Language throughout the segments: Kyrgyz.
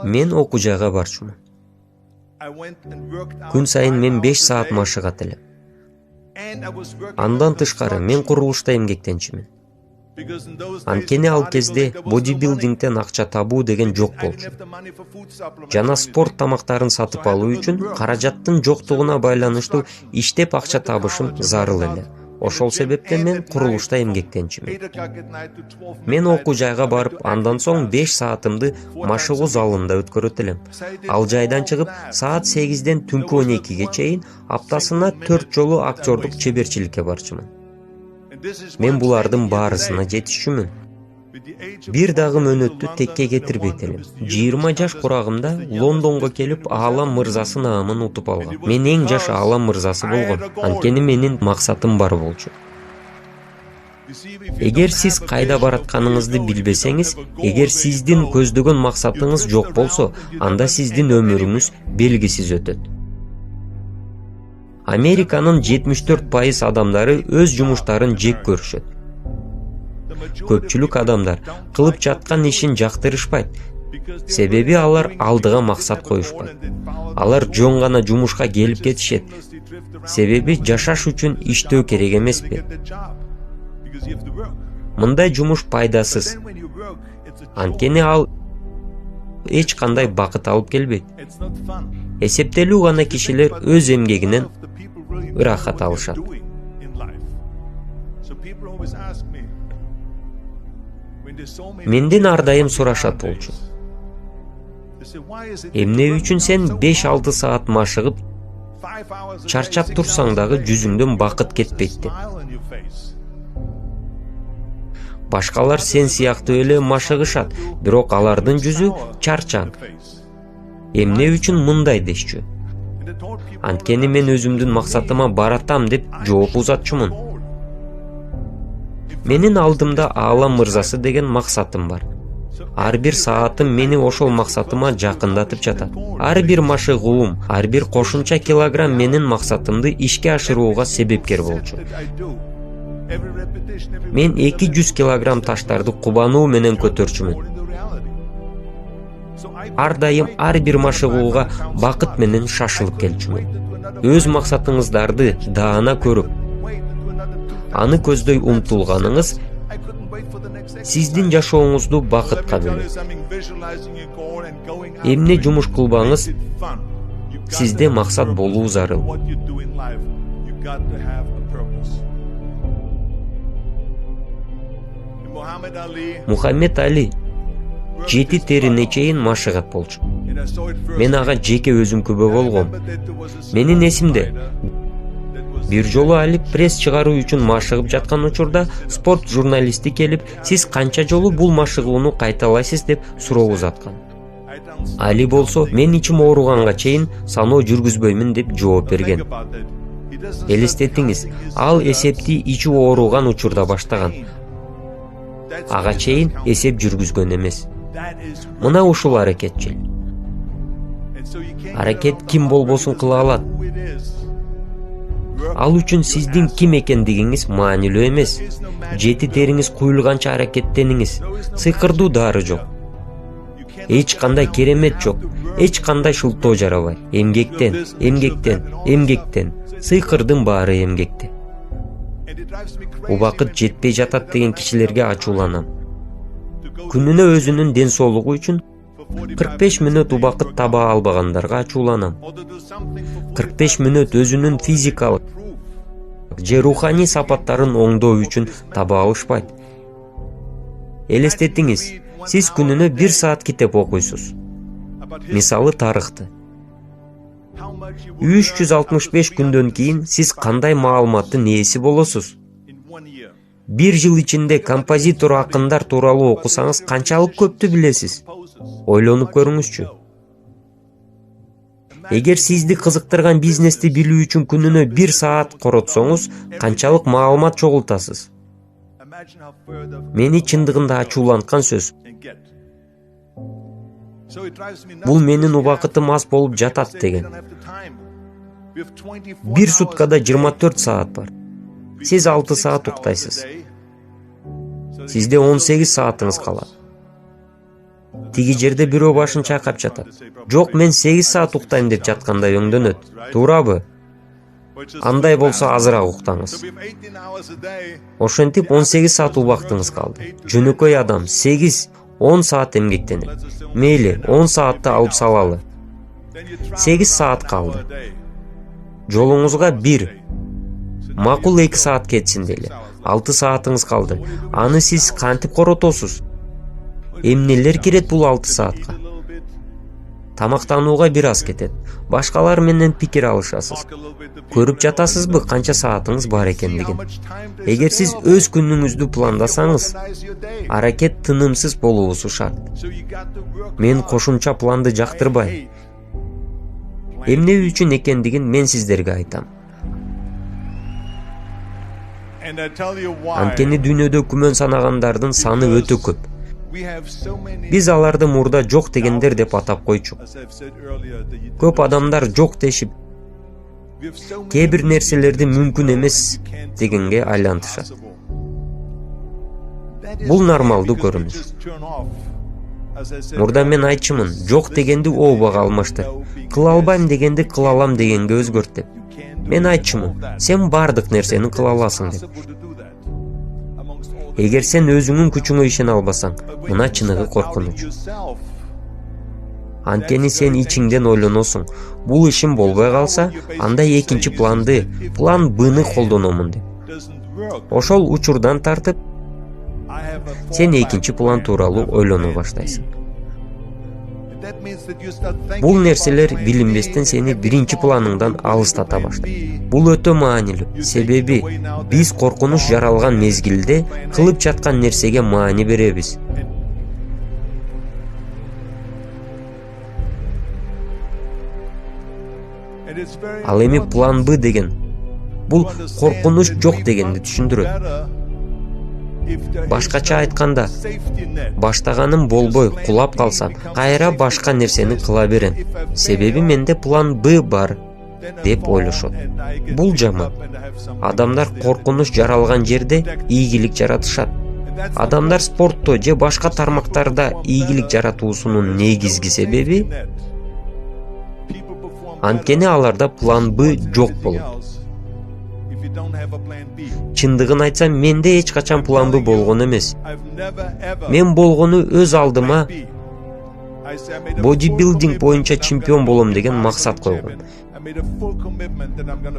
Мен окуу жайга барчумун. Күн сайын мен 5 саат машыгат элем. Андан тышкары мен курулушта эмгектенчимин. Анткени ал кезде бодибилдингден акча табуу деген жок болчу. Жана спорт тамактарын сатып алуу үчүн каражаттын жоктугуна байланыштуу иштеп акча табышым зарыл эле. Ошол себептен мен курулушта эмгектенчимин. Мен окуу жайга барып, андан соң 5 саатымды машыгуу залында өткөрөт элем. Ал жайдан чыгып, саат 8ден түнкү 12ге чейин аптасына 4 жолу актёрдук чеберчиликке барчумун. Мен булардын баарысына жетишчүмүн. Бир дагы мөөнөттү текке кетирбейт элем. 20 жаш курагымда Лондонго келип аалам мырзасы наамын утуп алгам. Мен эң жаш аалам мырзасы болгом. Анткени менин максатым бар болчу. Эгер сиз кайда баратканыңызды билбесеңиз, эгер сиздин көздөгөн максатыңыз жок болсо, анда сиздин өмүрүңүз белгисиз өтөт. Американын 74% адамдары өз жумуштарын жек көрүшөт. Көпчүлүк адамдар кылып жаткан ишин жактырышпайт. Себеби алар алдыга максат коюшпайт. Алар жөн гана жумушка келип кетишет. Себеби жашаш үчүн иштөө керек эмеспи? Мындай жумуш пайдасыз. Анткени ал эч кандай бакыт алып келбейт. Эсептелүү гана кишилер өз эмгегинен ырахат алышат. Менден ар дайым сурашат болчу. Эмне үчүн сен 5-6 саат машыгып, чарчап турсаң дагы жүзүңдөн бакыт кетпейт деп. Башкалар сен сыяктуу эле машыгышат, бирок алардын жүзү чарчаң. Эмне үчүн мындай дешчү? Анткени мен өзүмдүн максатыма баратам деп жооп узатчумун. Менин алдымда аалам мырзасы деген максатым бар. Ар бир саатым мени ошол максатыма жакындатып жатат. Ар бир машыгуум, ар бир кошумча килограмм менин максатымды ишке ашырууга себепкер болчу. Мен 200 килограмм таштарды кубануу менен көтөрчүмүн. Ар дайым ар бир машыгууга бакыт менен шашылып келчүмүн. Өз максатыңыздарды даана көрүп, аны көздөй умтулганыңыз сиздин жашооңузду бакытка бөлөт. Эмне жумуш кылбаңыз, сизде максат болуу зарыл. Мухаммед Али 7 терине чейин машыгат болчу. Мен ага жеке өзүм күбө болгом. Менин эсимде, бир жолу Али пресс чыгаруу үчүн машыгып жаткан учурда спорт журналисти келип, сиз канча жолу бул машыгууну кайталайсыз деп суроо узаткан. Али болсо, мен ичим ооруганга чейин саноо жүргүзбөймүн деп жооп берген. Элестетиңиз, ал эсепти ичи ооруган учурда баштаган. Ага чейин эсеп жүргүзгөн эмес. Мына ушул аракетчил. Аракет ким болбосун кыла алат. Ал үчүн сиздин ким экендигиңиз маанилүү эмес. Жети териңиз куюлганча аракеттениңиз. Сыйкырдуу дары жок. Эч кандай керемет жок. Эч кандай шылтоо жарабайт. Эмгектен. Сыйкырдын баары эмгекте. Убакыт жетпей жатат деген кишилерге ачууланам. Күнүнө өзүнүн ден соолугу үчүн 45 мүнөт убакыт таба албагандарга ачууланам. 45 мүнөт өзүнүн физикалык же руханий сапаттарын оңдоо үчүн таба алышпайт. Элестетиңиз, сиз күнүнө 1 саат китеп окуйсуз. Мисалы тарыхты. 365 күндөн кийин сиз кандай маалыматтын ээси болосуз? 1 жыл ичинде композитор акындар тууралуу окусаңыз канчалык көптү билесиз? Ойлонуп көрүңүзчү. Эгер сизди кызыктырган бизнести билүү үчүн күнүнө 1 саат коротсоңуз, канчалык маалымат чогултасыз? Мени чындыгында ачууланткан сөз. Бул менин убакытым аз болуп жатат деген. 1 суткада 24 саат бар. Сиз 6 саат уктайсыз. Сизде 18 саатыңыз калат. тиги жерде бирөө башын чайкап жатат. Жок, мен 8 саат уктайм деп жаткандай өңдөнөт. Туурабы? Андай болсо азыраак уктаңыз. Ошентип 18 саат убактыңыз калды. Жөнөкөй адам 8-10 саат эмгектенет. Мейли, 10 саатты алып салалы. 8 саат калды. Жолуңузга 1, макул 2 саат кетсин деле. 6 саатыңыз калды. Аны сиз кантип коротосуз? Эмнелер кирет бул 6 саатка? Тамактанууга бир аз кетет. Башкалар менен пикир алышасыз. Көрүп жатасызбы канча саатыңыз бар экендигин? Эгер сиз өз күнүңүздү пландасаңыз, аракет тынымсыз болуусу шарт. Мен кошумча планды жактырбайм. Эмне үчүн экендигин мен сиздерге айтам. Анткени дүйнөдө күмөн санагандардын саны өтө көп. Биз аларды мурда жок дегендер деп атап койчук. Көп адамдар жок дешип, кээ бир нерселерди мүмкүн эмес дегенге айлантышат. Бул нормалдуу көрүнүш. Мурда мен айтчумун, жок дегенди ообага алмашты. Кыла албайм дегенди кыла алам дегенге өзгөрт деп. Мен айтчумун, сен бардык нерсени кыла аласың деп. Эгер сен өзүңүн күчүңө ишене албасаң, мына чыныгы коркунуч. Анткени сен ичиңден ойлоносуң. Бул ишим болбой калса, анда экинчи планды, план Б'ны колдономун деп. Ошол учурдан тартып, сен экинчи план тууралуу ойлоно баштайсың. Бул нерселер билинбестен сени биринчи планыңдан алыстата баштайт. Бул өтө маанилүү. Себеби биз коркунуч жаралган мезгилде кылып жаткан нерсеге маани беребиз. Ал эми план Б деген бул коркунуч жок дегенди түшүндүрөт. Башкача айтканда, баштаганым болбой кулап калсам, кайра башка нерсени кыла берем. Себеби менде план Б бар деп ойлошот. Бул жаман. Адамдар коркунуч жаралган жерде ийгилик жаратышат. Адамдар спортто же башка тармактарда ийгилик жаратуусунун негизги себеби анткени аларда план Б жок болот. Чындыгын айтсам, менде эч качан план Б болгон эмес. Мен болгону өз алдыма бодибилдинг боюнча чемпион болом деген максат койгом.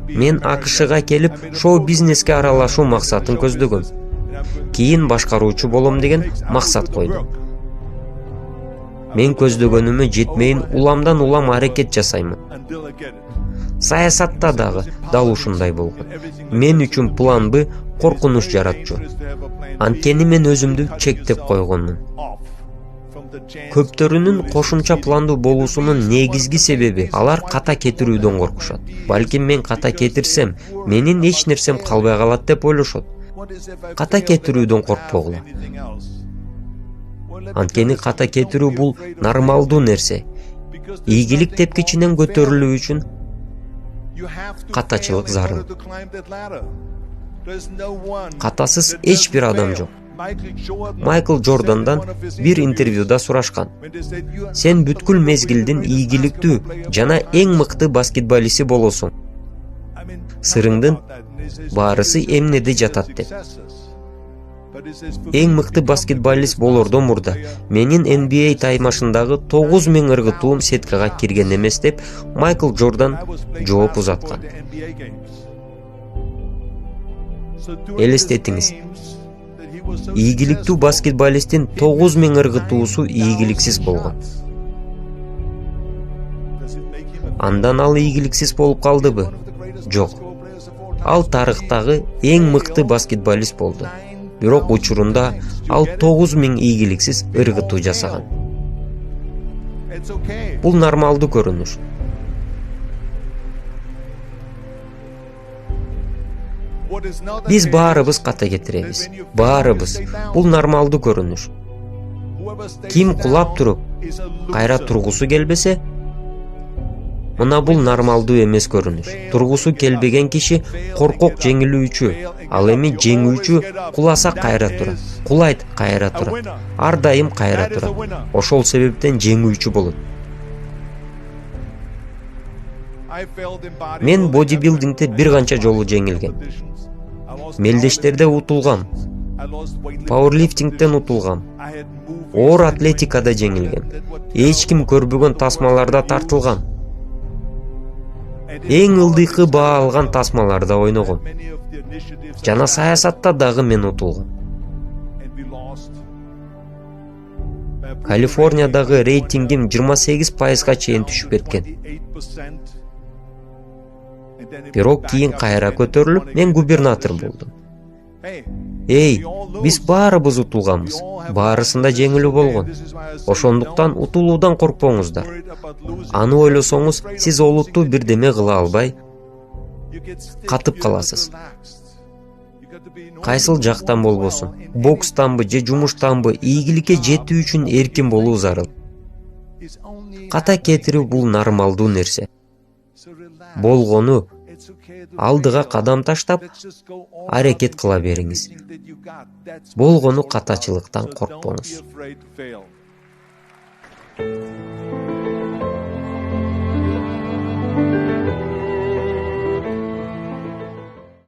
Мен АКШга келип, шоу-бизнеске аралашуу максатын көздөгөм. Кийин башкаруучу болом деген максат койдум. Мен көздөгөнүмө жетмейин уламдан улам аракет жасаймын. Саясатта дагы дал ушундай болгон. Мен үчүн план Б коркунуч жаратчу. Анткени мен өзүмдү чектеп койгонмун. Көптөрүнүн кошумча пландуу болуусунун негизги себеби алар ката кетирүүдөн коркушат. Балким мен ката кетирсем, менин эч нерсем калбай калат деп ойлошот. Ката кетирүүдөн коркпогула. Анткени ката кетирүү бул нормалдуу нерсе. Ийгилик тепкичинен көтөрүлүү үчүн катачылык зарыл. Катасыз эч бир адам жок. Майкл Джордандан бир интервьюда сурашкан. Сен бүткүл мезгилдин ийгиликтүү жана эң мыкты баскетболисти болосуң. Сырыңдын баарысы эмнеде жатат деп. Эң мыкты баскетболист болордон мурда менин NBA таймашындагы 9000 ыргытуум сеткага кирген эмес деп Майкл Джордан жооп узаткан. Элестетиңиз. Ийгиликтүү баскетболисттин 9000 ыргытуусу ийгиликсиз болгон. Андан ал ийгиликсиз болуп калдыбы? Жок. Ал тарыхтагы эң мыкты баскетболист болду. Бирок учурунда ал 9000 ийгиликсиз ыргытуу жасаган. Бул нормалдуу көрүнүш. Биз баарыбыз ката кетиребиз. Баарыбыз. Бул нормалдуу көрүнүш. Ким кулап туруп, кайра тургусу келбесе, Мына бул нормалдуу эмес көрүнүш. Тургусу келбеген киши коркок жеңилүүчү, ал эми жеңүүчү куласа кайра турат, кулайт кайра турат, ар дайым кайра турат. Ошол себептен жеңүүчү болот. Мен бодибилдингде бир канча жолу жеңилгем. Мелдештерде утулгам, пауэрлифтингден утулгам, оор атлетикада жеңилгем, эч ким көрбөгөн тасмаларда тартылгам, эң ылдыйкы баа алган тасмаларда ойногом, жана саясатта дагы мен утулгам. Калифорниядагы рейтингим 28%га чейин түшүп кеткен. Бирок кийин кайра көтөрүлүп, мен губернатор болдум. Биз баарыбыз утулганбыз. Баарысында жеңилүү болгон. Ошондуктан утулуудан коркпоңуздар. Аны ойлосоңуз, сиз олуттуу бирдеме кыла албай катып каласыз. Кайсыл жактан болбосун, бокстанбы же жумуштанбы ийгиликке жетүү үчүн эркин болуу зарыл. Ката кетирүү бул нормалдуу нерсе. Болгону алдыга кадам таштап, аракет кыла бериңиз. Болгону катачылыктан коркпоңуз.